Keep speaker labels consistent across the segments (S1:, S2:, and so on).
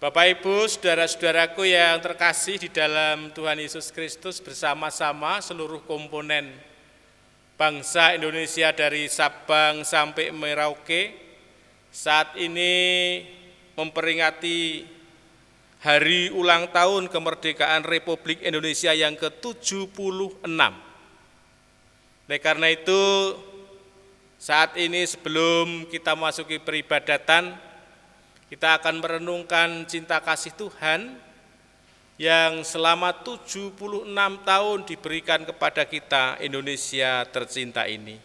S1: Bapak Ibu, saudara-saudaraku yang terkasih di dalam Tuhan Yesus Kristus, bersama-sama seluruh komponen bangsa Indonesia dari Sabang sampai Merauke saat ini memperingati hari ulang tahun kemerdekaan Republik Indonesia yang ke-76. Oleh karena itu, saat ini sebelum kita masuki peribadatan, kita akan merenungkan cinta kasih Tuhan yang selama 76 tahun diberikan kepada kita, Indonesia tercinta ini.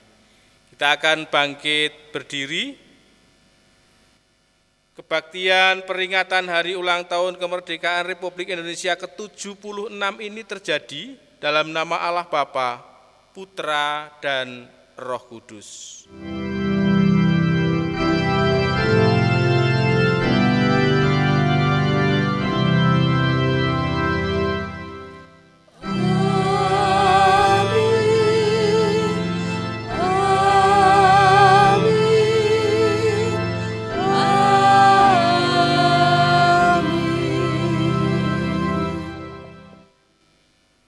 S1: Kita akan bangkit berdiri. Kebaktian peringatan hari ulang tahun kemerdekaan Republik Indonesia ke-76 ini terjadi dalam nama Allah Bapa, Putra, dan Roh Kudus.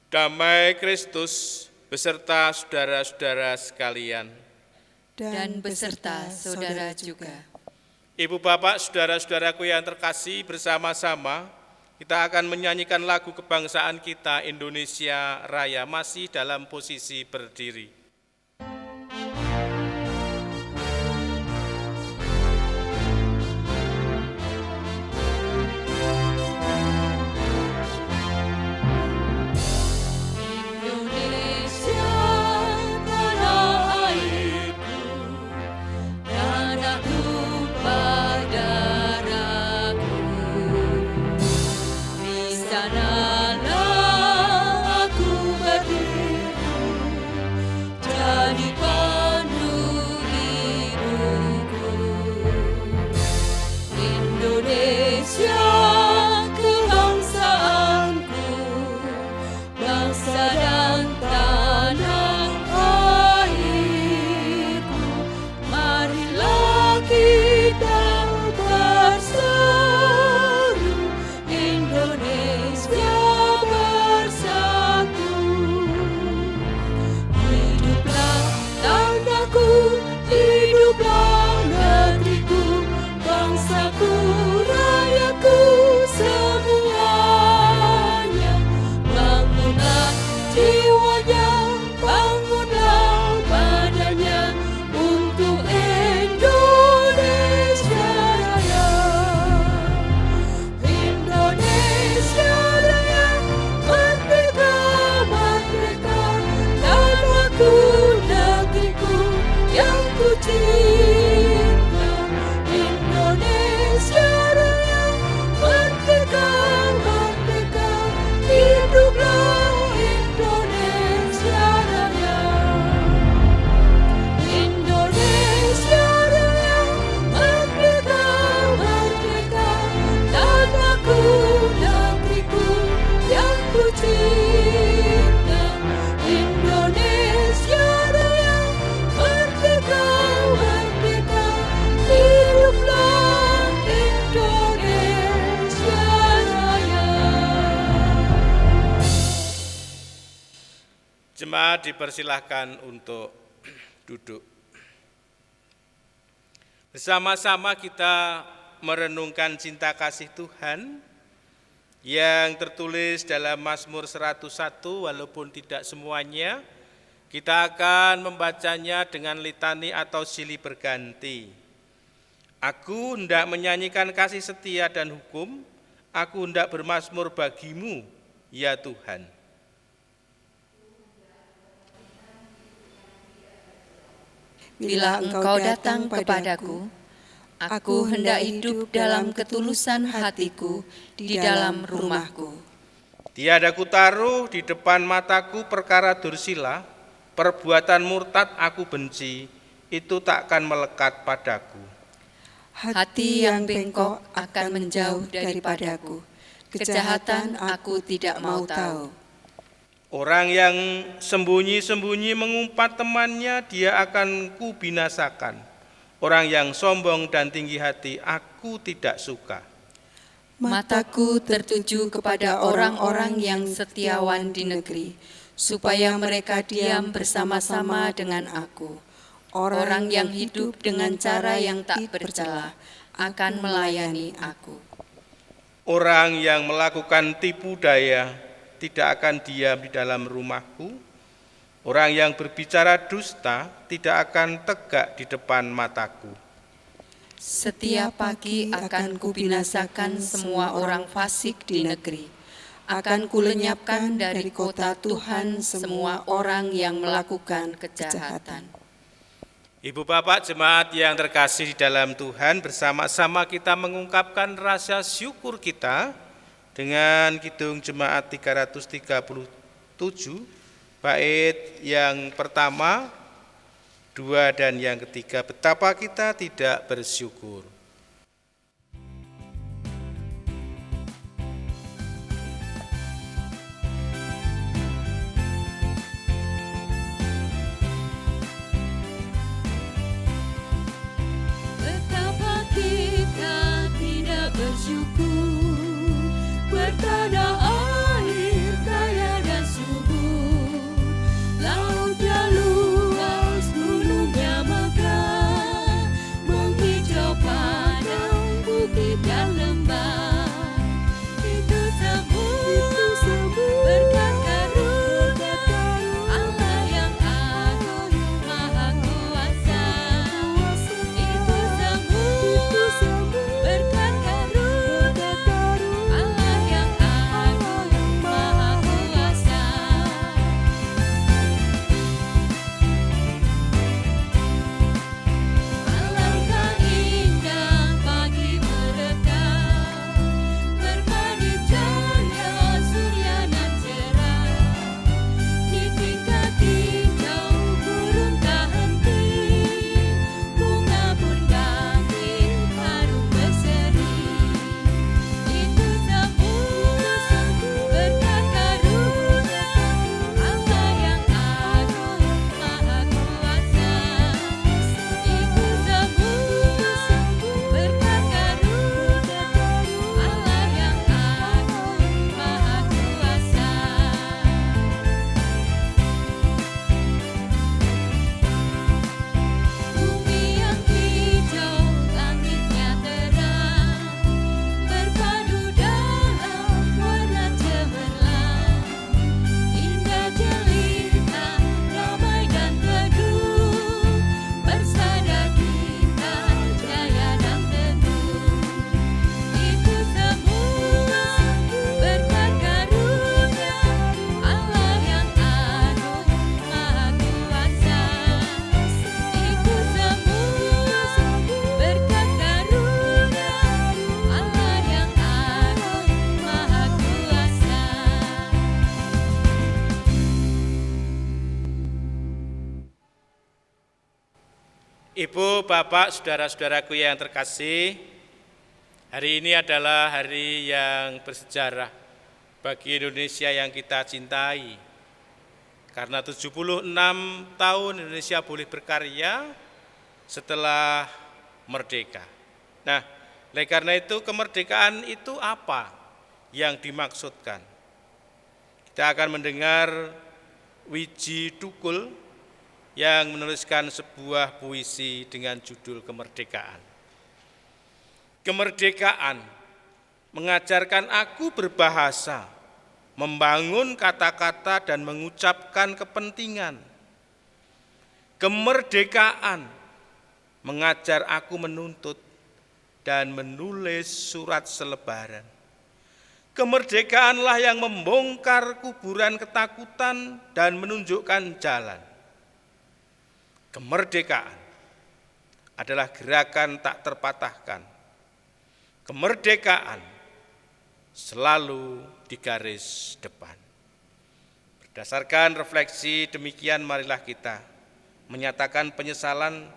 S1: Damai Kristus beserta saudara-saudara sekalian.
S2: Dan beserta saudara juga.
S1: Ibu bapak, saudara-saudaraku yang terkasih, bersama-sama kita akan menyanyikan lagu kebangsaan kita Indonesia Raya, masih dalam posisi berdiri. Jemaat dipersilahkan untuk duduk. Bersama-sama kita merenungkan cinta kasih Tuhan yang tertulis dalam Mazmur 101, walaupun tidak semuanya. Kita akan membacanya dengan litani atau silih berganti. Aku hendak menyanyikan kasih setia dan hukum, aku hendak bermazmur bagimu, ya Tuhan.
S2: Bila Engkau datang kepadaku, aku hendak hidup dalam ketulusan hatiku di dalam rumahku.
S1: Tiada kutaruh di depan mataku perkara dursila, perbuatan murtad aku benci, itu takkan melekat padaku.
S2: Hati yang bengkok akan menjauh daripadaku, kejahatan aku tidak mau tahu.
S1: Orang yang sembunyi-sembunyi mengumpat temannya, dia akan kubinasakan. Orang yang sombong dan tinggi hati, aku tidak suka.
S2: Mataku tertuju kepada orang-orang yang setiawan di negeri, supaya mereka diam bersama-sama dengan aku. Orang yang hidup dengan cara yang tak bercela akan melayani aku.
S1: Orang yang melakukan tipu daya tidak akan diam di dalam rumahku. Orang yang berbicara dusta tidak akan tegak di depan mataku.
S2: Setiap pagi akan kubinasakan semua orang fasik di negeri. Akan kulenyapkan dari kota Tuhan semua orang yang melakukan kejahatan.
S1: Ibu bapak jemaat yang terkasih di dalam Tuhan, bersama-sama kita mengungkapkan rasa syukur kita dengan Kidung Jemaat 337, bait yang pertama, 2 dan yang ketiga. Betapa kita tidak bersyukur.
S2: Betapa kita tidak bersyukur, bertanah air kaya dan subur, lautnya luas, gunungnya megah, menghijau padang, bukit dan lembah. Itu semua berkat karunia Allah yang agung, Maha Kuasa. Itu semua berkat karunia Allah yang agung, Maha Kuasa. Alangkah indah pagi mereka, berpadu cahaya surya nan cerah. Di tingkat hijau burung tak henti, bunga pun ganti harum berseri. Itu semua berkat karunia Allah yang agung, Maha Kuasa. Itu semua berkat karunia Allah yang agung, Maha Kuasa. Bumi yang hijau, langitnya terang, berpadu dalam warna cemerlang. Indah jelita, damai dan teduh, bersada kita jaya dan teguh. Itu semua berkat karunia Allah yang agung, Maha Kuasa. Itu semua berkat karunia Allah yang agung, Maha Kuasa.
S1: Ibu, bapak, saudara-saudaraku yang terkasih, hari ini adalah hari yang bersejarah bagi Indonesia yang kita cintai. Karena 76 tahun Indonesia boleh berkarya setelah merdeka. Nah, oleh karena itu kemerdekaan itu apa yang dimaksudkan? Kita akan mendengar Wiji Tukul yang menuliskan sebuah puisi dengan judul Kemerdekaan. Kemerdekaan mengajarkan aku berbahasa, membangun kata-kata dan mengucapkan kepentingan. Kemerdekaan mengajar aku menuntut dan menulis surat selebaran. Kemerdekaanlah yang membongkar kuburan ketakutan dan menunjukkan jalan. Kemerdekaan adalah gerakan tak terpatahkan. Kemerdekaan selalu di garis depan. Berdasarkan refleksi demikian, marilah kita menyatakan penyesalan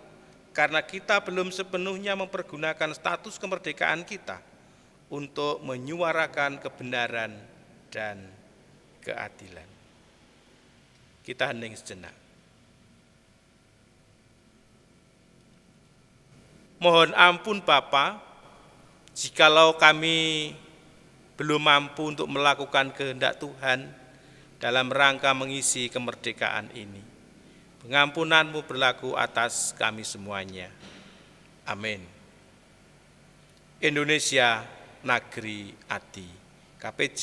S1: karena kita belum sepenuhnya mempergunakan status kemerdekaan kita untuk menyuarakan kebenaran dan keadilan. Kita hening sejenak. Mohon ampun Bapa, jikalau kami belum mampu untuk melakukan kehendak Tuhan dalam rangka mengisi kemerdekaan ini. Pengampunan-Mu berlaku atas kami semuanya. Amin. Indonesia Nagri Adi, KPJ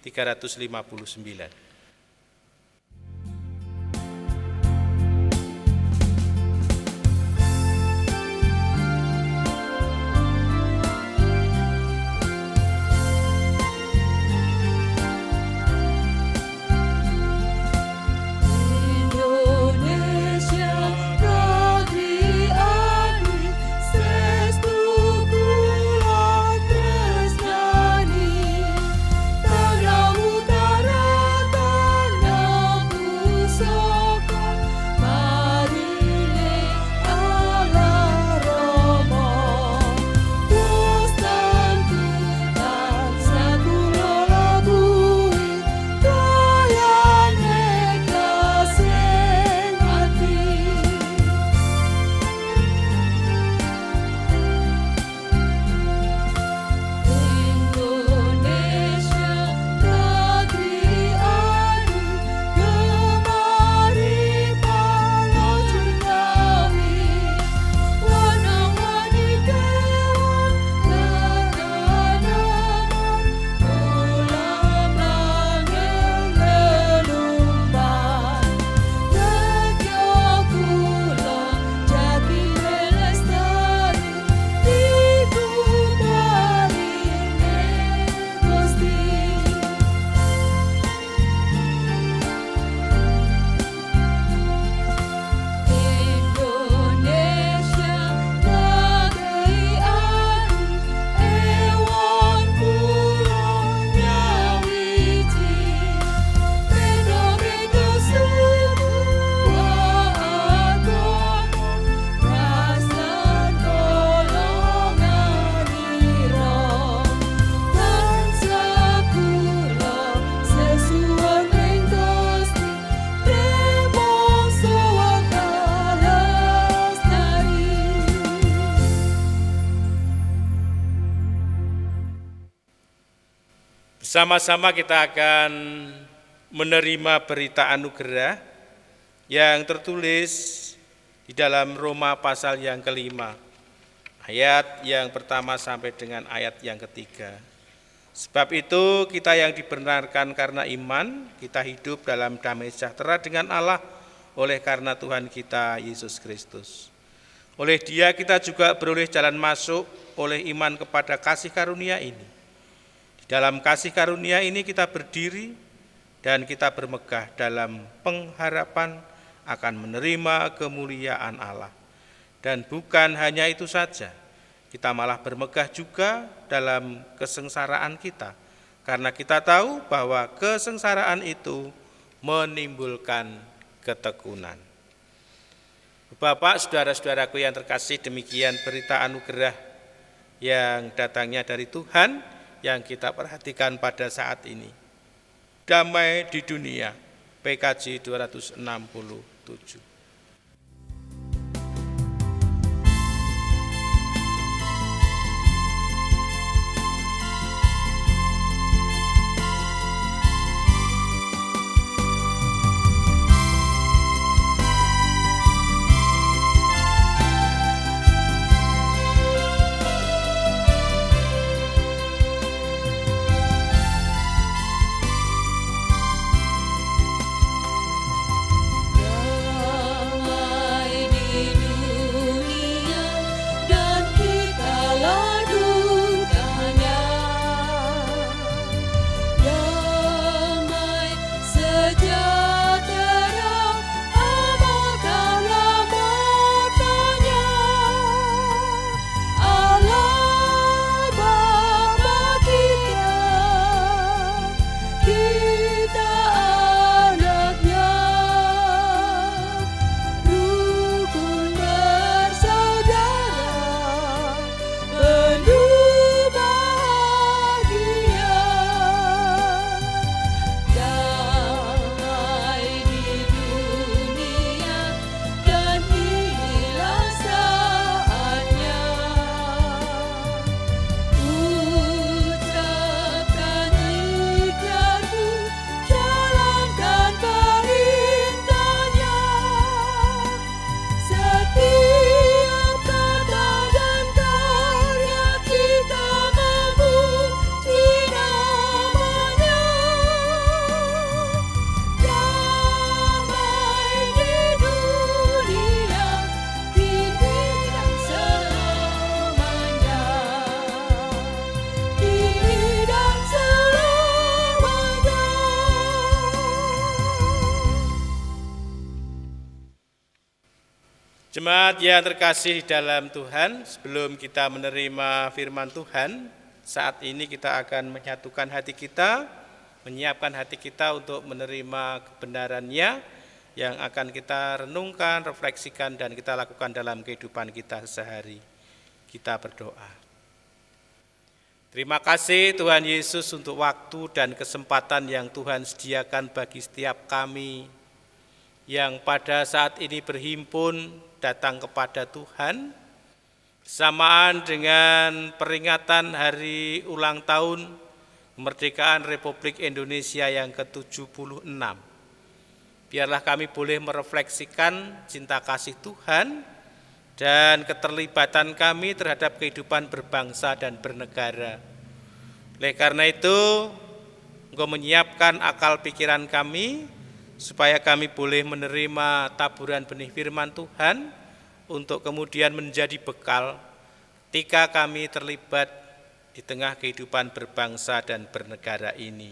S1: 359. Sama-sama kita akan menerima berita anugerah yang tertulis di dalam Roma pasal yang kelima, ayat yang pertama sampai dengan ayat yang ketiga. Sebab itu kita yang dibenarkan karena iman, kita hidup dalam damai sejahtera dengan Allah oleh karena Tuhan kita Yesus Kristus. Oleh Dia kita juga beroleh jalan masuk oleh iman kepada kasih karunia ini. Dalam kasih karunia ini kita berdiri dan kita bermegah dalam pengharapan akan menerima kemuliaan Allah. Dan bukan hanya itu saja, kita malah bermegah juga dalam kesengsaraan kita, karena kita tahu bahwa kesengsaraan itu menimbulkan ketekunan. Bapak, saudara-saudaraku yang terkasih, demikian berita anugerah yang datangnya dari Tuhan yang kita perhatikan pada saat ini. Damai di dunia, PKJ 267. Jemaat yang terkasih di dalam Tuhan, sebelum kita menerima firman Tuhan, saat ini kita akan menyatukan hati kita, menyiapkan hati kita untuk menerima kebenarannya yang akan kita renungkan, refleksikan, dan kita lakukan dalam kehidupan kita sehari. Kita berdoa. Terima kasih Tuhan Yesus untuk waktu dan kesempatan yang Tuhan sediakan bagi setiap kami yang pada saat ini berhimpun datang kepada Tuhan bersamaan dengan peringatan hari ulang tahun kemerdekaan Republik Indonesia yang ke-76. Biarlah kami boleh merefleksikan cinta kasih Tuhan dan keterlibatan kami terhadap kehidupan berbangsa dan bernegara. Oleh karena itu, Engkau menyiapkan akal pikiran kami supaya kami boleh menerima taburan benih firman Tuhan untuk kemudian menjadi bekal ketika kami terlibat di tengah kehidupan berbangsa dan bernegara ini.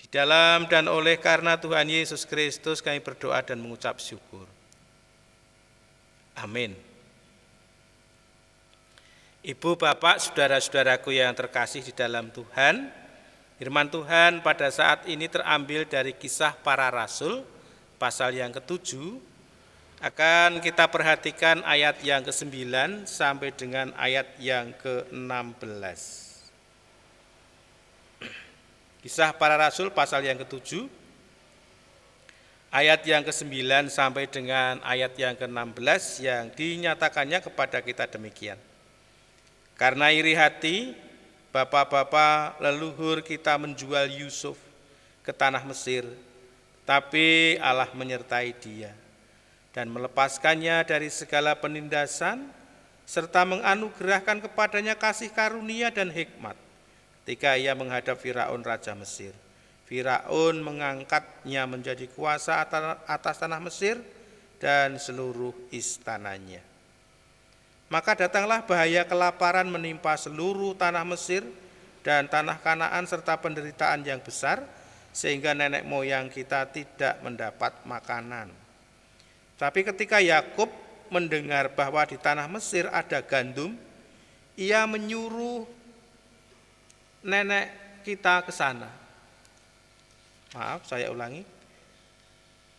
S1: Di dalam dan oleh karena Tuhan Yesus Kristus kami berdoa dan mengucap syukur. Amin. Ibu, Bapak, saudara-saudaraku yang terkasih di dalam Tuhan, firman Tuhan pada saat ini terambil dari Kisah Para Rasul, pasal yang ke-7, akan kita perhatikan ayat yang ke-9 sampai dengan ayat yang ke-16. Kisah Para Rasul pasal yang ke-7, ayat yang ke-9 sampai dengan ayat yang ke-16 yang dinyatakannya kepada kita demikian. Karena iri hati, bapak-bapak leluhur kita menjual Yusuf ke tanah Mesir, tapi Allah menyertai dia dan melepaskannya dari segala penindasan, serta menganugerahkan kepadanya kasih karunia dan hikmat ketika ia menghadap Firaun Raja Mesir. Firaun mengangkatnya menjadi kuasa atas tanah Mesir dan seluruh istananya. Maka datanglah bahaya kelaparan menimpa seluruh tanah Mesir dan tanah Kanaan serta penderitaan yang besar, sehingga nenek moyang kita tidak mendapat makanan. Tapi ketika Yakub mendengar bahwa di tanah Mesir ada gandum, ia menyuruh nenek kita ke sana. Maaf, saya ulangi.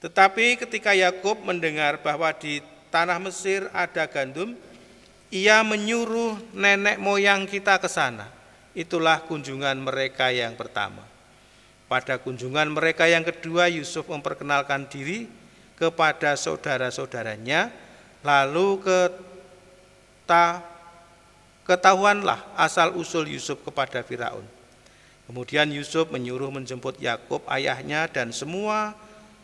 S1: Tetapi ketika Yakub mendengar bahwa di tanah Mesir ada gandum, ia menyuruh nenek moyang kita ke sana. Itulah kunjungan mereka yang pertama. Pada kunjungan mereka yang kedua, Yusuf memperkenalkan diri kepada saudara-saudaranya, lalu ketahuanlah asal-usul Yusuf kepada Firaun. Kemudian Yusuf menyuruh menjemput Yakub ayahnya dan semua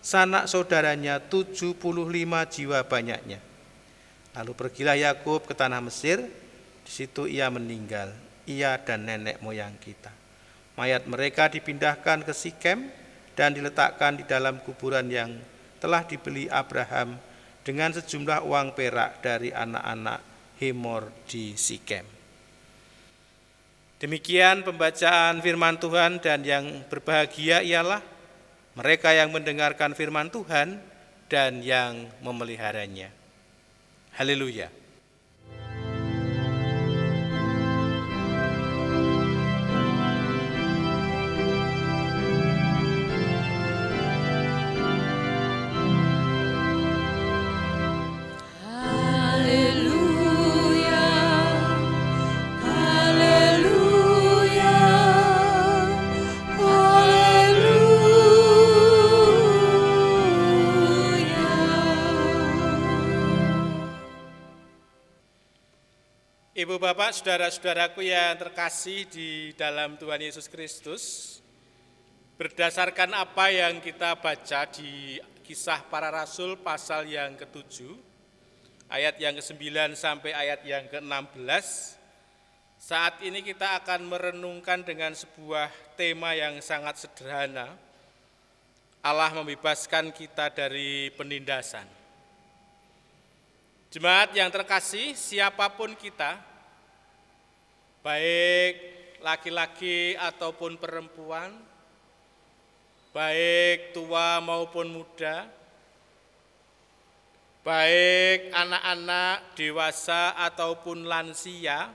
S1: sanak saudaranya 75 jiwa banyaknya. Lalu pergilah Yakub ke tanah Mesir, di situ ia meninggal, ia dan nenek moyang kita. Mayat mereka dipindahkan ke Sikem dan diletakkan di dalam kuburan yang telah dibeli Abraham dengan sejumlah uang perak dari anak-anak Hemor di Sikem. Demikian pembacaan firman Tuhan, dan yang berbahagia ialah mereka yang mendengarkan firman Tuhan dan yang memeliharanya. Haleluya. Ibu, Bapak, saudara-saudaraku yang terkasih di dalam Tuhan Yesus Kristus, berdasarkan apa yang kita baca di Kisah Para Rasul pasal yang ke-7, ayat yang ke-9 sampai ayat yang ke-16, saat ini kita akan merenungkan dengan sebuah tema yang sangat sederhana. Allah membebaskan kita dari penindasan. Jemaat yang terkasih, siapapun kita, baik laki-laki ataupun perempuan, baik tua maupun muda, baik anak-anak, dewasa ataupun lansia,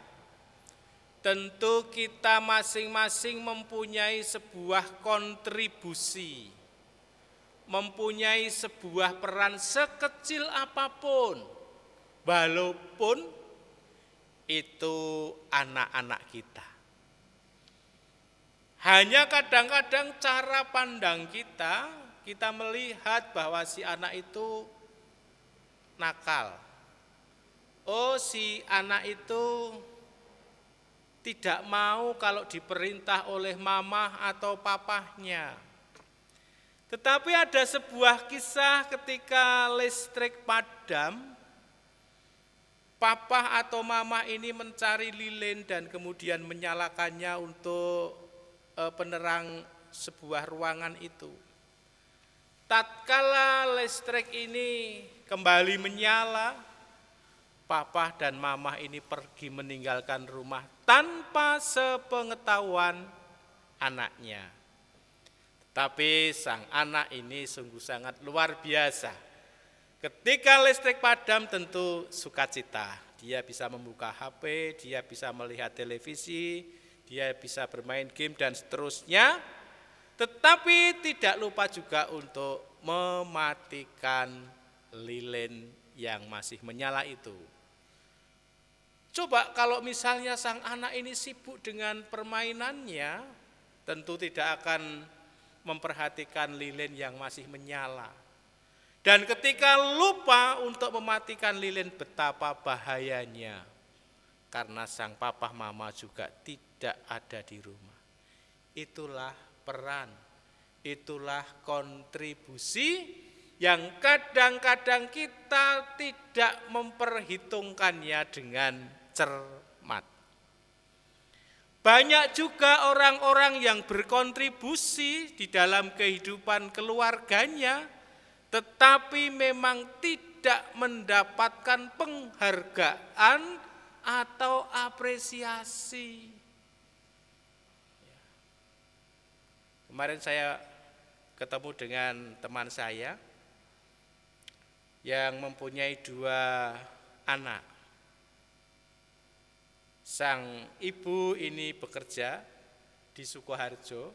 S1: tentu kita masing-masing mempunyai sebuah kontribusi, mempunyai sebuah peran sekecil apapun, walaupun itu anak-anak kita. Hanya kadang-kadang cara pandang kita melihat bahwa si anak itu nakal. Oh, si anak itu tidak mau kalau diperintah oleh mama atau papahnya. Tetapi ada sebuah kisah ketika listrik padam, papa atau mama ini mencari lilin dan kemudian menyalakannya untuk penerang sebuah ruangan itu. Tatkala listrik ini kembali menyala, papa dan mama ini pergi meninggalkan rumah tanpa sepengetahuan anaknya. Tapi sang anak ini sungguh sangat luar biasa. Ketika listrik padam tentu sukacita. Dia bisa membuka HP, dia bisa melihat televisi, dia bisa bermain game dan seterusnya. Tetapi tidak lupa juga untuk mematikan lilin yang masih menyala itu. Coba kalau misalnya sang anak ini sibuk dengan permainannya, tentu tidak akan memperhatikan lilin yang masih menyala. Dan ketika lupa untuk mematikan lilin, betapa bahayanya. Karena sang papa mama juga tidak ada di rumah. Itulah peran, itulah kontribusi yang kadang-kadang kita tidak memperhitungkannya dengan cermat. Banyak juga orang-orang yang berkontribusi di dalam kehidupan keluarganya, tetapi memang tidak mendapatkan penghargaan atau apresiasi. Kemarin saya ketemu dengan teman saya yang mempunyai 2 anak. Sang ibu ini bekerja di Sukoharjo,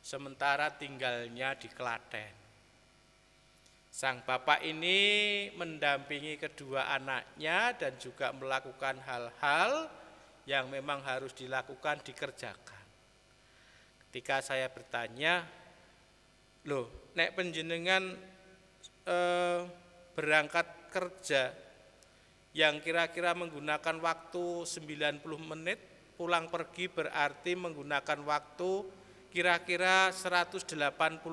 S1: sementara tinggalnya di Klaten. Sang bapak ini mendampingi kedua anaknya dan juga melakukan hal-hal yang memang harus dilakukan, dikerjakan. Ketika saya bertanya, loh, nek panjenengan berangkat kerja yang kira-kira menggunakan waktu 90 menit, pulang pergi berarti menggunakan waktu kira-kira 180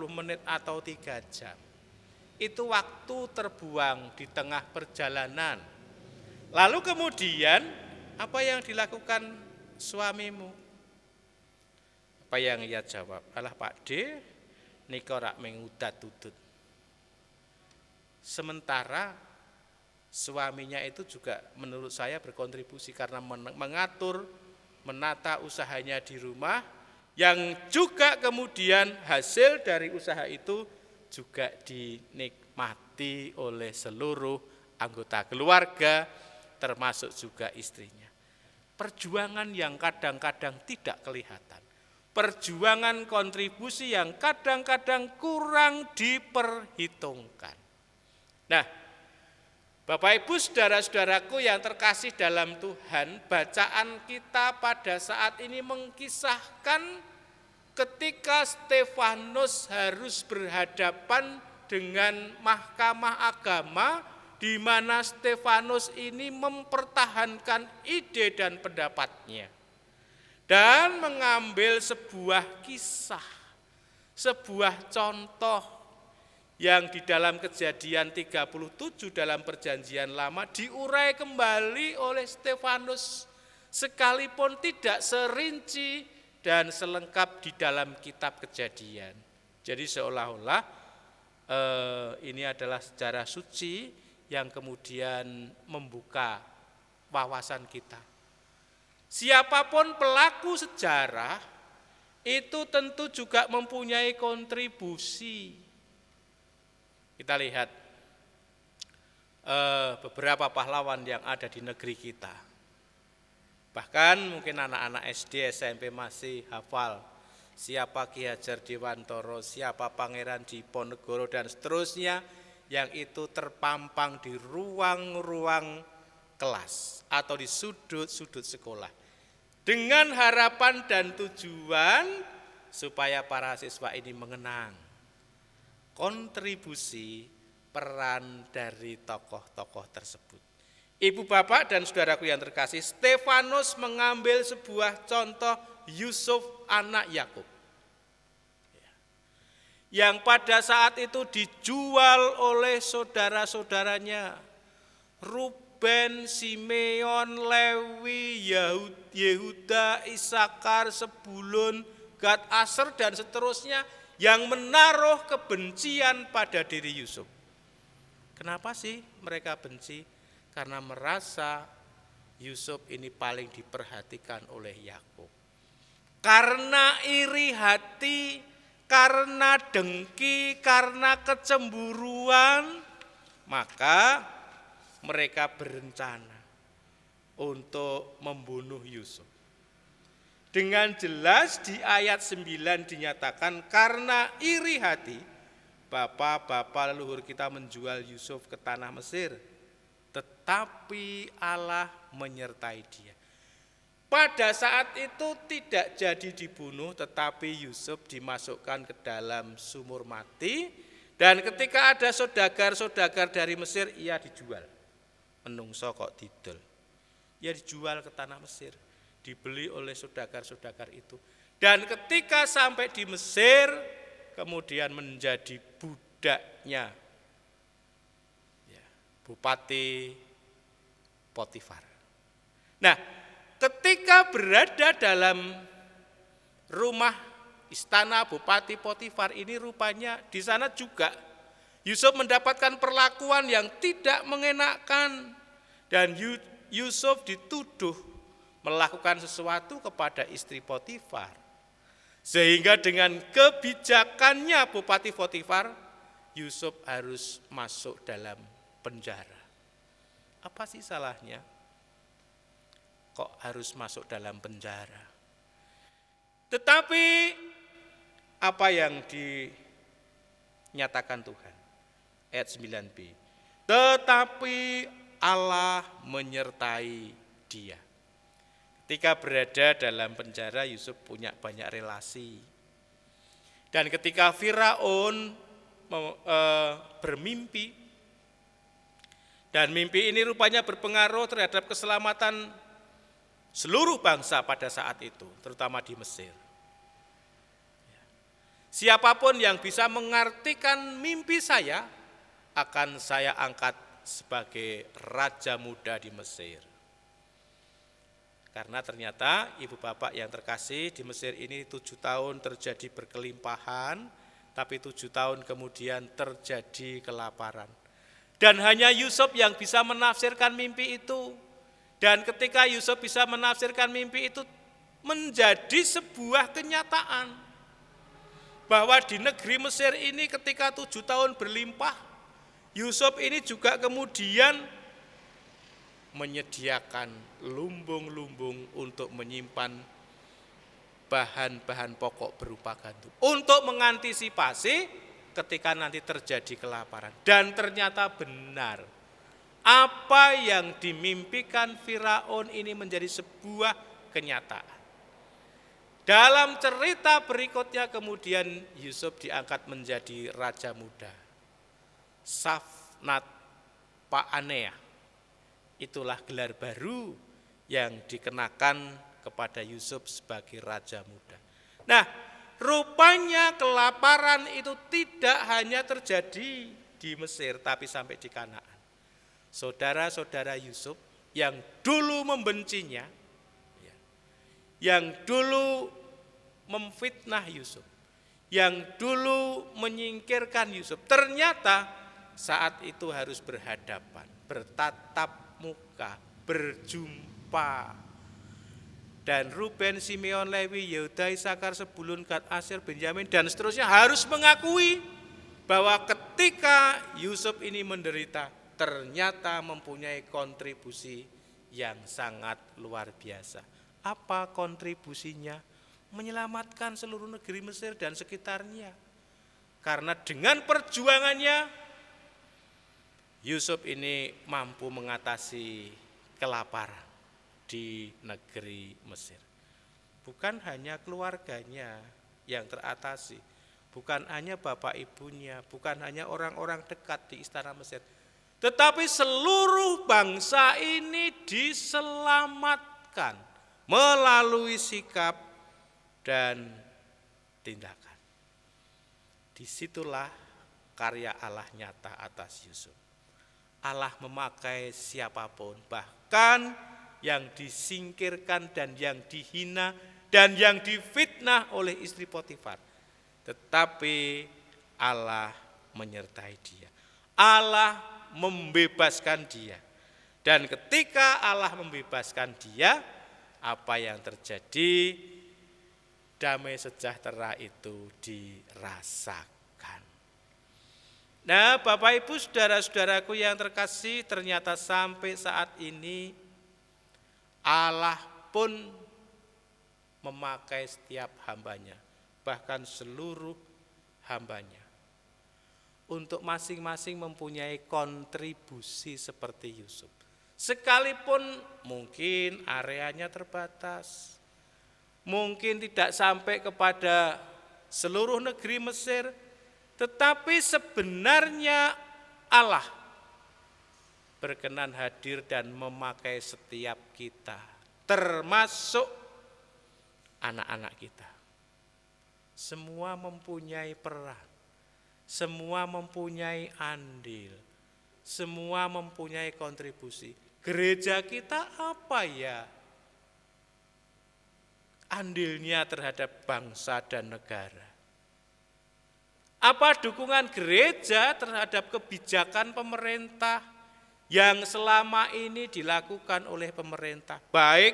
S1: menit atau 3 jam. Itu waktu terbuang di tengah perjalanan. Lalu kemudian apa yang dilakukan suamimu? Apa yang ia jawab? Alah Pak D, nika rak mengudat-udut. Sementara suaminya itu juga menurut saya berkontribusi karena mengatur, menata usahanya di rumah, yang juga kemudian hasil dari usaha itu juga dinikmati oleh seluruh anggota keluarga, termasuk juga istrinya. Perjuangan yang kadang-kadang tidak kelihatan. Perjuangan kontribusi yang kadang-kadang kurang diperhitungkan. Nah, Bapak Ibu saudara-saudaraku yang terkasih dalam Tuhan, bacaan kita pada saat ini mengkisahkan ketika Stefanus harus berhadapan dengan mahkamah agama, di mana Stefanus ini mempertahankan ide dan pendapatnya dan mengambil sebuah kisah, sebuah contoh yang di dalam Kejadian 37 dalam Perjanjian Lama diurai kembali oleh Stefanus, sekalipun tidak serinci dan selengkap di dalam kitab Kejadian. Jadi seolah-olah ini adalah sejarah suci yang kemudian membuka wawasan kita. Siapapun pelaku sejarah itu tentu juga mempunyai kontribusi. Kita lihat beberapa pahlawan yang ada di negeri kita. Bahkan mungkin anak-anak SD, SMP masih hafal siapa Ki Hajar Dewantara, siapa Pangeran Diponegoro dan seterusnya, yang itu terpampang di ruang-ruang kelas atau di sudut-sudut sekolah dengan harapan dan tujuan supaya para siswa ini mengenang kontribusi peran dari tokoh-tokoh tersebut. Ibu bapak dan saudaraku yang terkasih, Stefanus mengambil sebuah contoh Yusuf anak Yakub yang pada saat itu dijual oleh saudara-saudaranya Ruben, Simeon, Lewi, Yehuda, Isakar, Sebulun, Gad, Aser dan seterusnya yang menaruh kebencian pada diri Yusuf. Kenapa sih mereka benci? Karena merasa Yusuf ini paling diperhatikan oleh Yakub. Karena iri hati, karena dengki, karena kecemburuan, maka mereka berencana untuk membunuh Yusuf. Dengan jelas di ayat 9 dinyatakan karena iri hati, bapak-bapak leluhur kita menjual Yusuf ke tanah Mesir, tetapi Allah menyertai dia. Pada saat itu tidak jadi dibunuh, tetapi Yusuf dimasukkan ke dalam sumur mati, dan ketika ada saudagar-saudagar dari Mesir, ia dijual. Menungso kok didol. Ia dijual ke tanah Mesir, dibeli oleh saudagar-saudagar itu. Dan ketika sampai di Mesir, kemudian menjadi budaknya Bupati Potifar. Nah, ketika berada dalam rumah istana Bupati Potifar ini, rupanya di sana juga Yusuf mendapatkan perlakuan yang tidak mengenakkan, dan Yusuf dituduh melakukan sesuatu kepada istri Potifar. Sehingga dengan kebijakannya Bupati Potifar, Yusuf harus masuk dalam penjara. Apa sih salahnya? Kok harus masuk dalam penjara? Tetapi apa yang dinyatakan Tuhan? Ayat 9b. Tetapi Allah menyertai dia. Ketika berada dalam penjara, Yusuf punya banyak relasi. Dan ketika Firaun bermimpi, dan mimpi ini rupanya berpengaruh terhadap keselamatan seluruh bangsa pada saat itu, terutama di Mesir. Siapapun yang bisa mengartikan mimpi saya, akan saya angkat sebagai raja muda di Mesir. Karena ternyata ibu bapak yang terkasih, di Mesir ini 7 tahun terjadi berkelimpahan, tapi 7 tahun kemudian terjadi kelaparan. Dan hanya Yusuf yang bisa menafsirkan mimpi itu. Dan ketika Yusuf bisa menafsirkan mimpi itu, menjadi sebuah kenyataan bahwa di negeri Mesir ini ketika 7 tahun berlimpah, Yusuf ini juga kemudian menyediakan lumbung-lumbung untuk menyimpan bahan-bahan pokok berupa gandum untuk mengantisipasi ketika nanti terjadi kelaparan. Dan ternyata benar, apa yang dimimpikan Firaun ini menjadi sebuah kenyataan. Dalam cerita berikutnya kemudian Yusuf diangkat menjadi raja muda, Safnat Pa'anea. Itulah gelar baru yang dikenakan kepada Yusuf sebagai raja muda. Nah, rupanya kelaparan itu tidak hanya terjadi di Mesir, tapi sampai di Kanaan. Saudara-saudara Yusuf yang dulu membencinya, yang dulu memfitnah Yusuf, yang dulu menyingkirkan Yusuf, ternyata saat itu harus berhadapan, bertatap muka, berjumpa. Dan Ruben, Simeon, Lewi, Yehuda, Isakar, Sebulun, Gad, Aser, Benyamin, dan seterusnya harus mengakui bahwa ketika Yusuf ini menderita, ternyata mempunyai kontribusi yang sangat luar biasa. Apa kontribusinya? Menyelamatkan seluruh negeri Mesir dan sekitarnya. Karena dengan perjuangannya, Yusuf ini mampu mengatasi kelaparan di negeri Mesir. Bukan hanya keluarganya yang teratasi, bukan hanya bapak ibunya, bukan hanya orang-orang dekat di istana Mesir, tetapi seluruh bangsa ini diselamatkan melalui sikap dan tindakan. Disitulah karya Allah nyata atas Yusuf. Allah memakai siapapun, bahkan yang disingkirkan dan yang dihina dan yang difitnah oleh istri Potifar. Tetapi Allah menyertai dia. Allah membebaskan dia. Dan ketika Allah membebaskan dia, apa yang terjadi? Damai sejahtera itu dirasakan. Nah, Bapak Ibu saudara-saudaraku yang terkasih, ternyata sampai saat ini Allah pun memakai setiap hambanya, bahkan seluruh hambanya, untuk masing-masing mempunyai kontribusi seperti Yusuf. Sekalipun mungkin areanya terbatas, mungkin tidak sampai kepada seluruh negeri Mesir, tetapi sebenarnya Allah berkenan hadir dan memakai setiap kita, termasuk anak-anak kita. Semua mempunyai peran, semua mempunyai andil, semua mempunyai kontribusi. Gereja kita apa ya andilnya terhadap bangsa dan negara? Apa dukungan gereja terhadap kebijakan pemerintah yang selama ini dilakukan oleh pemerintah, baik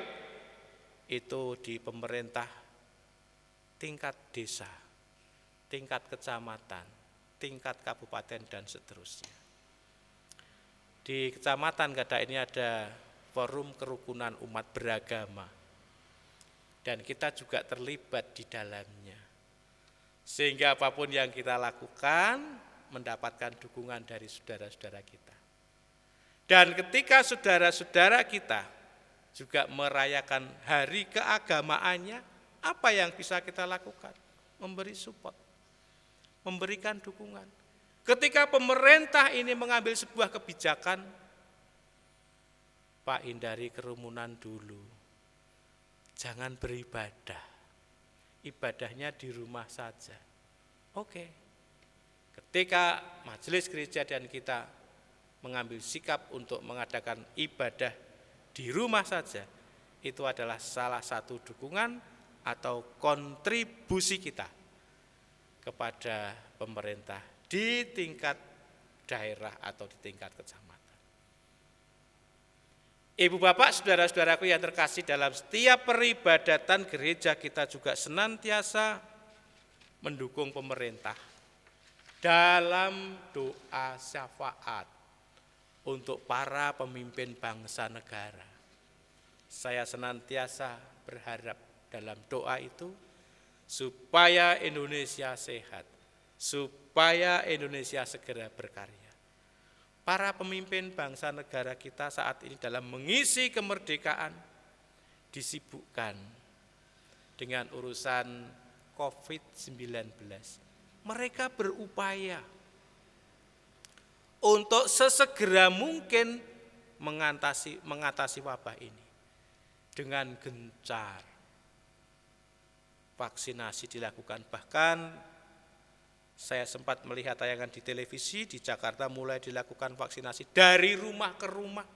S1: itu di pemerintah tingkat desa, tingkat kecamatan, tingkat kabupaten, dan seterusnya. Di kecamatan Gada ini ada forum kerukunan umat beragama, dan kita juga terlibat di dalamnya. Sehingga apapun yang kita lakukan mendapatkan dukungan dari saudara-saudara kita. Dan ketika saudara-saudara kita juga merayakan hari keagamaannya, apa yang bisa kita lakukan? Memberi support, memberikan dukungan. Ketika pemerintah ini mengambil sebuah kebijakan, Pak, hindari kerumunan dulu. Jangan beribadah. Ibadahnya di rumah saja. Oke. Ketika majelis gereja dan kita mengambil sikap untuk mengadakan ibadah di rumah saja, itu adalah salah satu dukungan atau kontribusi kita kepada pemerintah di tingkat daerah atau di tingkat kecamatan. Ibu bapak, saudara-saudaraku yang terkasih, dalam setiap peribadatan gereja kita juga senantiasa mendukung pemerintah dalam doa syafaat untuk para pemimpin bangsa negara. Saya senantiasa berharap dalam doa itu supaya Indonesia sehat, supaya Indonesia segera berkarya. Para pemimpin bangsa negara kita saat ini dalam mengisi kemerdekaan disibukkan dengan urusan COVID-19. Mereka berupaya untuk sesegera mungkin mengatasi wabah ini dengan gencar. Vaksinasi dilakukan, bahkan saya sempat melihat tayangan di televisi di Jakarta mulai dilakukan vaksinasi dari rumah ke rumah.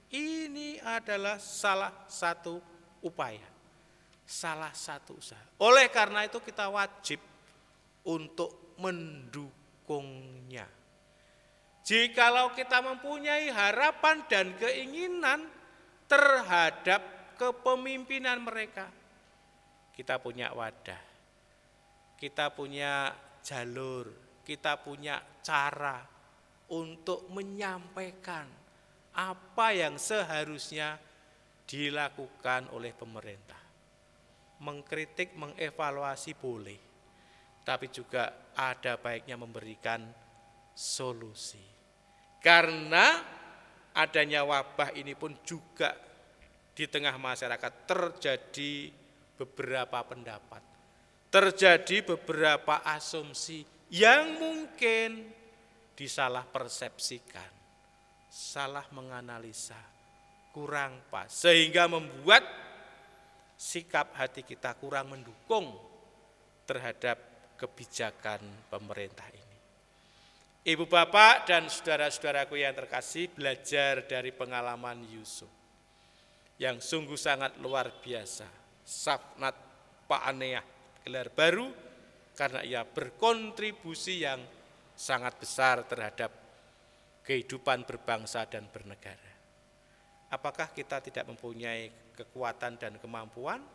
S1: Ini adalah salah satu upaya, salah satu usaha. Oleh karena itu kita wajib untuk mendukungnya. Jikalau kita mempunyai harapan dan keinginan terhadap kepemimpinan mereka, kita punya wadah, kita punya jalur, kita punya cara untuk menyampaikan apa yang seharusnya dilakukan oleh pemerintah. Mengkritik, mengevaluasi boleh, tapi juga ada baiknya memberikan solusi. Karena adanya wabah ini pun juga di tengah masyarakat terjadi beberapa pendapat, terjadi beberapa asumsi yang mungkin disalah persepsikan, salah menganalisa, kurang pas, sehingga membuat sikap hati kita kurang mendukung terhadap kebijakan pemerintah ini. Ibu bapak dan saudara-saudaraku yang terkasih, belajar dari pengalaman Yusuf yang sungguh sangat luar biasa. Safnat Paaneah, gelar baru karena ia berkontribusi yang sangat besar terhadap kehidupan berbangsa dan bernegara. Apakah kita tidak mempunyai kekuatan dan kemampuan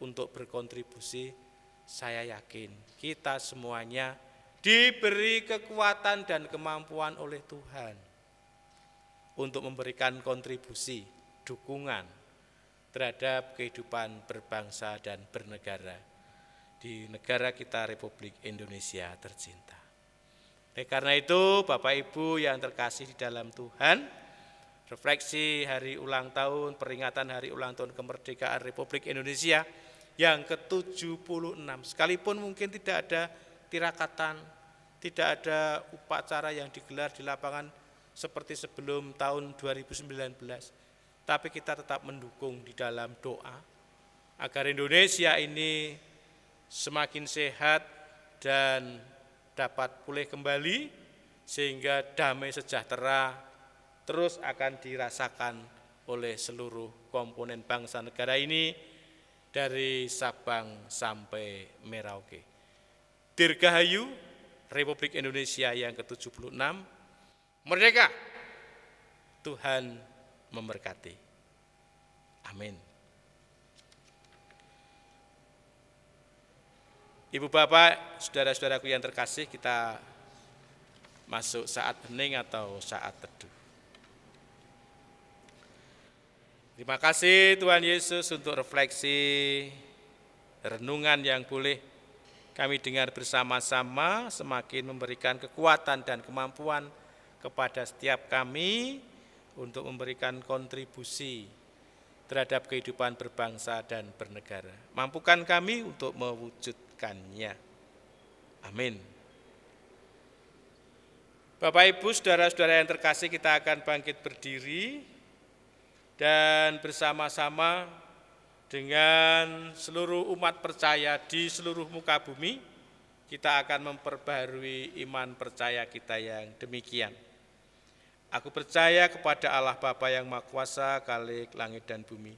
S1: untuk berkontribusi? Saya yakin kita semuanya diberi kekuatan dan kemampuan oleh Tuhan untuk memberikan kontribusi, dukungan terhadap kehidupan berbangsa dan bernegara di negara kita Republik Indonesia tercinta. Oleh karena itu, Bapak Ibu yang terkasih di dalam Tuhan, refleksi hari ulang tahun, peringatan hari ulang tahun kemerdekaan Republik Indonesia yang ke-76. Sekalipun mungkin tidak ada tirakatan, tidak ada upacara yang digelar di lapangan seperti sebelum tahun 2019. Tapi kita tetap mendukung di dalam doa agar Indonesia ini semakin sehat dan dapat pulih kembali sehingga damai sejahtera terus akan dirasakan oleh seluruh komponen bangsa negara ini dari Sabang sampai Merauke. Dirgahayu Republik Indonesia yang ke-76, merdeka, Tuhan memberkati. Amin. Ibu bapak, saudara-saudaraku yang terkasih, kita masuk saat hening atau saat teduh. Terima kasih Tuhan Yesus untuk refleksi, renungan yang boleh kami dengar bersama-sama, semakin memberikan kekuatan dan kemampuan kepada setiap kami untuk memberikan kontribusi terhadap kehidupan berbangsa dan bernegara. Mampukan kami untuk mewujudkannya. Amin. Bapak Ibu, saudara-saudara yang terkasih, kita akan bangkit berdiri dan bersama-sama dengan seluruh umat percaya di seluruh muka bumi, kita akan memperbaharui iman percaya kita yang demikian. Aku percaya kepada Allah Bapa yang Maha Kuasa, Khalik langit dan bumi,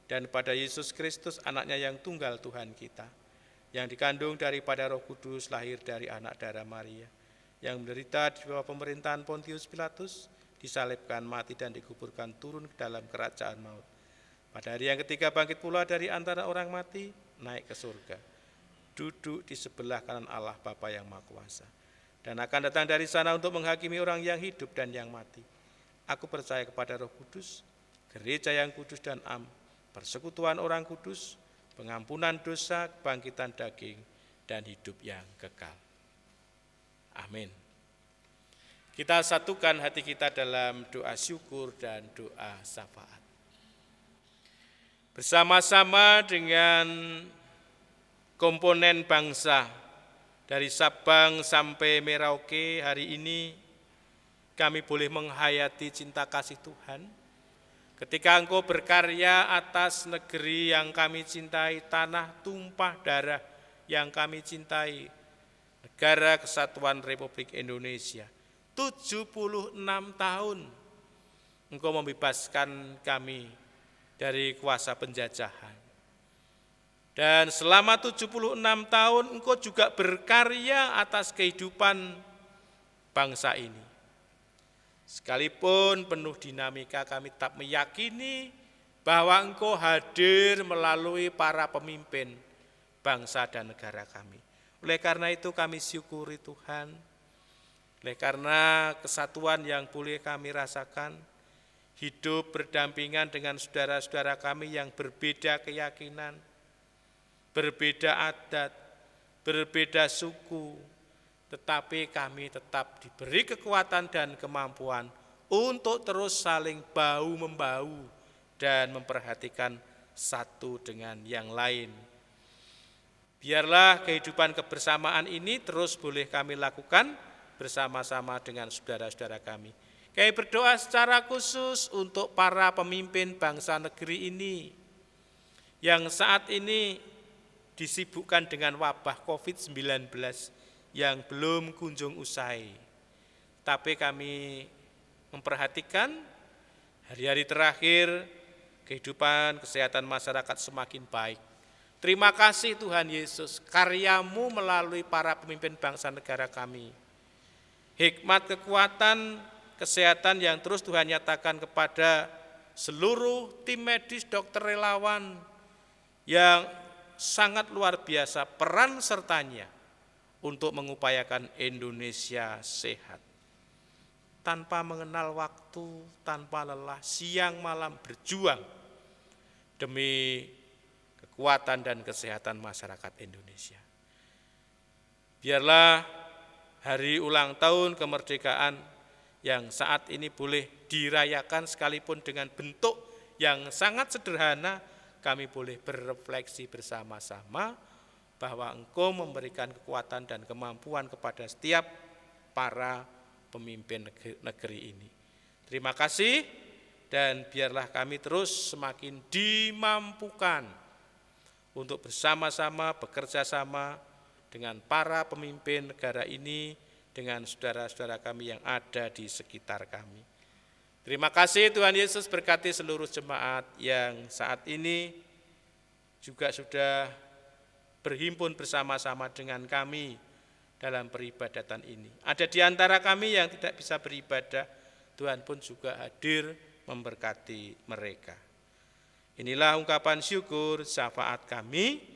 S1: dan pada Yesus Kristus, anaknya yang tunggal Tuhan kita, yang dikandung daripada Roh Kudus, lahir dari anak darah Maria, yang menderita di bawah pemerintahan Pontius Pilatus, disalibkan, mati dan dikuburkan, turun ke dalam kerajaan maut. Pada hari yang ketiga bangkit pula dari antara orang mati, naik ke surga, duduk di sebelah kanan Allah Bapa yang Maha Kuasa, dan akan datang dari sana untuk menghakimi orang yang hidup dan yang mati. Aku percaya kepada Roh Kudus, gereja yang kudus dan am, persekutuan orang kudus, pengampunan dosa, kebangkitan daging, dan hidup yang kekal. Amin. Kita satukan hati kita dalam doa syukur dan doa syafaat. Bersama-sama dengan komponen bangsa dari Sabang sampai Merauke, hari ini kami boleh menghayati cinta kasih Tuhan. Ketika Engkau berkarya atas negeri yang kami cintai, tanah tumpah darah yang kami cintai, negara Kesatuan Republik Indonesia. 76 tahun Engkau membebaskan kami dari kuasa penjajahan. Dan selama 76 tahun Engkau juga berkarya atas kehidupan bangsa ini. Sekalipun penuh dinamika, kami tetap meyakini bahwa Engkau hadir melalui para pemimpin bangsa dan negara kami. Oleh karena itu kami syukuri Tuhan, Oleh karena kesatuan yang boleh kami rasakan, hidup berdampingan dengan saudara-saudara kami yang berbeda keyakinan, berbeda adat, berbeda suku, tetapi kami tetap diberi kekuatan dan kemampuan untuk terus saling bahu-membahu dan memperhatikan satu dengan yang lain. Biarlah kehidupan kebersamaan ini terus boleh kami lakukan bersama-sama dengan saudara-saudara kami. Kami berdoa secara khusus untuk para pemimpin bangsa negeri ini yang saat ini disibukkan dengan wabah COVID-19 yang belum kunjung usai. Tapi kami memperhatikan hari-hari terakhir kehidupan kesehatan masyarakat semakin baik. Terima kasih Tuhan Yesus, karya-Mu melalui para pemimpin bangsa negara kami. Hikmat kekuatan kesehatan yang terus Tuhan nyatakan kepada seluruh tim medis, dokter relawan yang sangat luar biasa peran sertanya untuk mengupayakan Indonesia sehat. Tanpa mengenal waktu, tanpa lelah, siang malam berjuang demi kekuatan dan kesehatan masyarakat Indonesia. Biarlah hari ulang tahun kemerdekaan yang saat ini boleh dirayakan sekalipun dengan bentuk yang sangat sederhana, kami boleh berefleksi bersama-sama bahwa Engkau memberikan kekuatan dan kemampuan kepada setiap para pemimpin negeri ini. Terima kasih, dan biarlah kami terus semakin dimampukan untuk bersama-sama bekerja sama dengan para pemimpin negara ini, dengan saudara-saudara kami yang ada di sekitar kami. Terima kasih Tuhan Yesus, berkati seluruh jemaat yang saat ini juga sudah berhimpun bersama-sama dengan kami dalam peribadatan ini. Ada di antara kami yang tidak bisa beribadah, Tuhan pun juga hadir memberkati mereka. Inilah ungkapan syukur syafaat kami,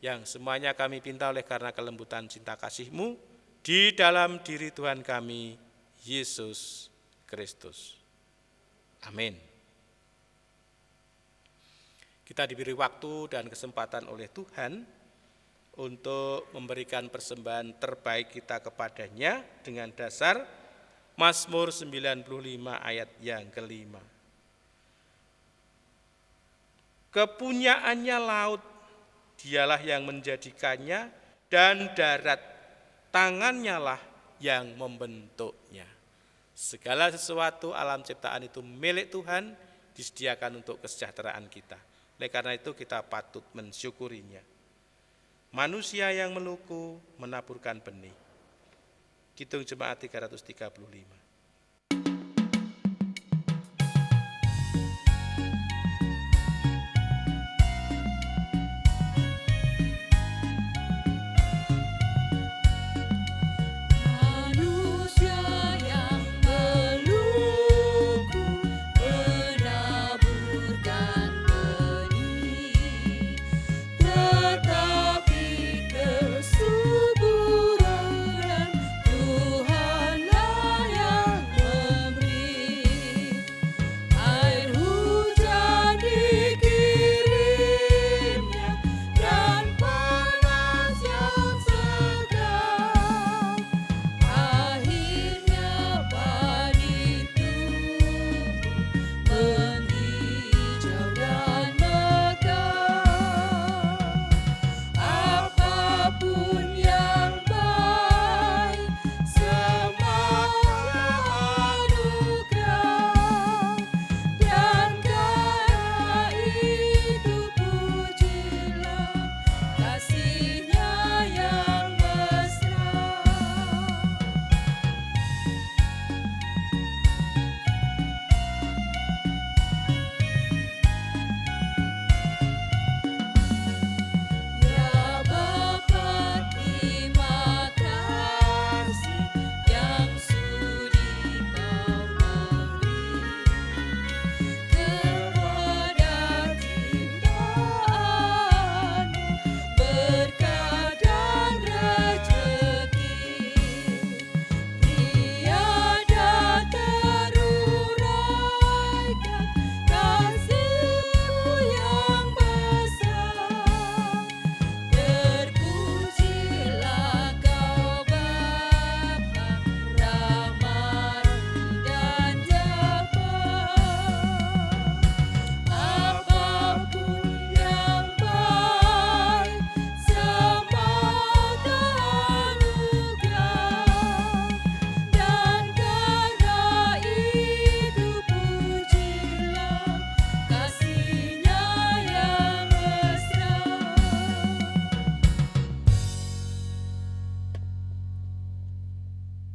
S1: yang semuanya kami pinta oleh karena kelembutan cinta kasih-Mu di dalam diri Tuhan kami, Yesus Kristus. Amin. Kita diberi waktu dan kesempatan oleh Tuhan untuk memberikan persembahan terbaik kita kepadanya dengan dasar Mazmur 95 ayat yang kelima. Kepunyaannya laut, Dialah yang menjadikannya, dan darat, tangannya lah yang membentuknya. Segala sesuatu alam ciptaan itu milik Tuhan, disediakan untuk kesejahteraan kita. Oleh karena itu kita patut mensyukurinya. Manusia yang meluku menaburkan benih. Kidung Jemaat 335.
S3: Tuhanlah yang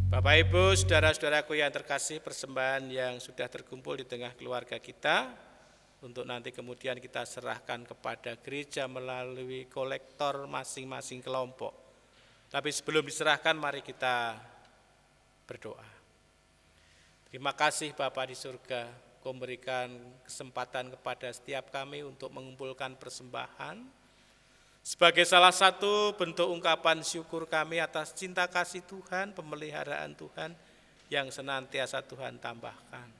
S1: Bapak Ibu, saudara-saudaraku yang terkasih, persembahan yang sudah terkumpul di tengah keluarga kita, untuk nanti kemudian kita serahkan kepada gereja melalui kolektor masing-masing kelompok. Tapi sebelum diserahkan, mari kita berdoa. Terima kasih Bapa di surga, Kau memberikan kesempatan kepada setiap kami untuk mengumpulkan persembahan sebagai salah satu bentuk ungkapan syukur kami atas cinta kasih Tuhan, pemeliharaan Tuhan yang senantiasa Tuhan tambahkan.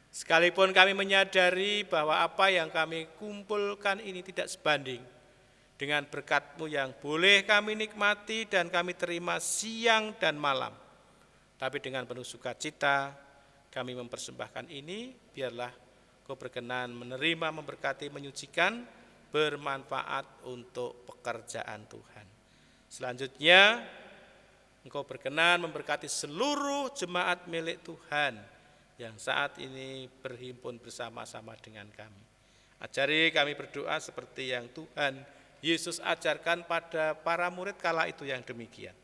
S1: Sekalipun kami menyadari bahwa apa yang kami kumpulkan ini tidak sebanding dengan berkat-Mu yang boleh kami nikmati dan kami terima siang dan malam. Tapi dengan penuh sukacita kami mempersembahkan ini, biarlah Kau berkenan menerima, memberkati, menyucikan, bermanfaat untuk pekerjaan Tuhan. Selanjutnya, Engkau berkenan memberkati seluruh jemaat milik Tuhan yang saat ini berhimpun bersama-sama dengan kami. Ajari kami berdoa seperti yang Tuhan Yesus ajarkan pada para murid kala itu yang demikian.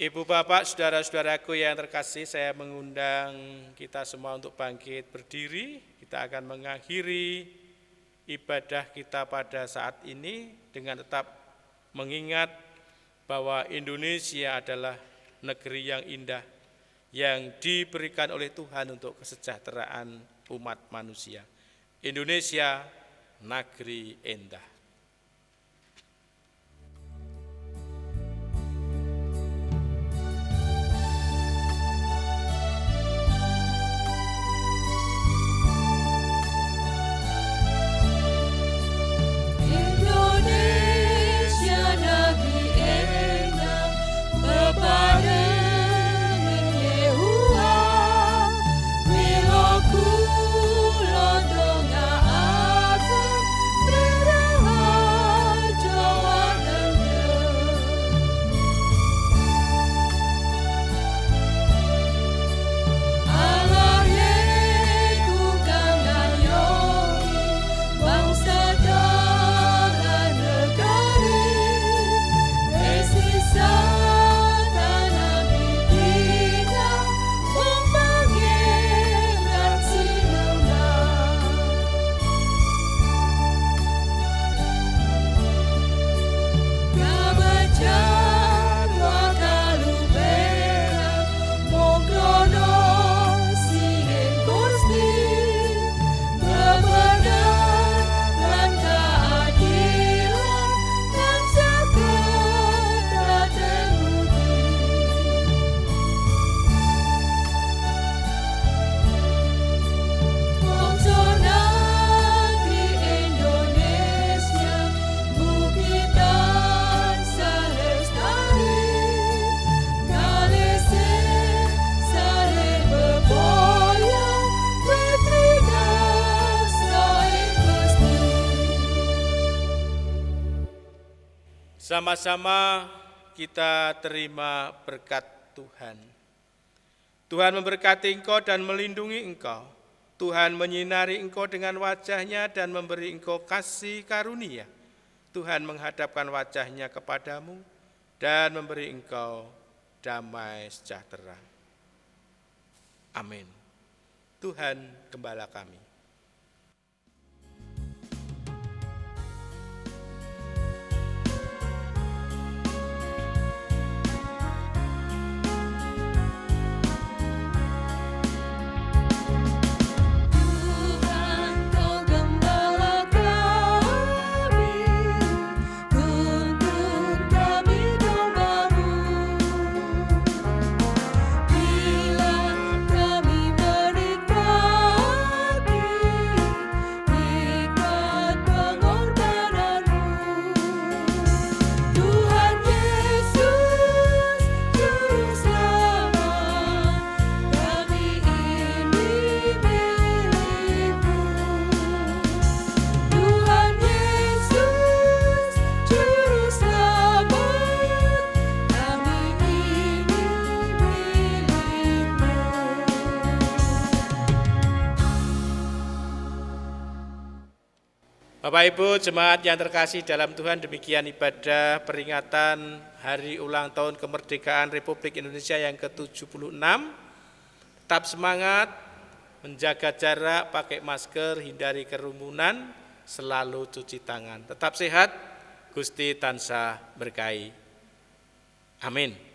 S1: Ibu bapak, saudara-saudaraku yang terkasih, saya mengundang kita semua untuk bangkit berdiri. Kita akan mengakhiri ibadah kita pada saat ini dengan tetap mengingat bahwa Indonesia adalah negeri yang indah yang diberikan oleh Tuhan untuk kesejahteraan umat manusia. Indonesia, negeri indah.
S3: Aku
S1: Sama-sama kita terima berkat Tuhan. Tuhan memberkati engkau dan melindungi engkau. Tuhan menyinari engkau dengan wajah-Nya dan memberi engkau kasih karunia. Tuhan menghadapkan wajah-Nya kepadamu dan memberi engkau damai sejahtera. Amin. Tuhan gembala kami. Bapak Ibu jemaat yang terkasih dalam Tuhan, demikian ibadah peringatan Hari Ulang Tahun Kemerdekaan Republik Indonesia yang ke-76. Tetap semangat, menjaga jarak, pakai masker, hindari kerumunan, selalu cuci tangan. Tetap sehat, Gusti tansah berkahi. Amin.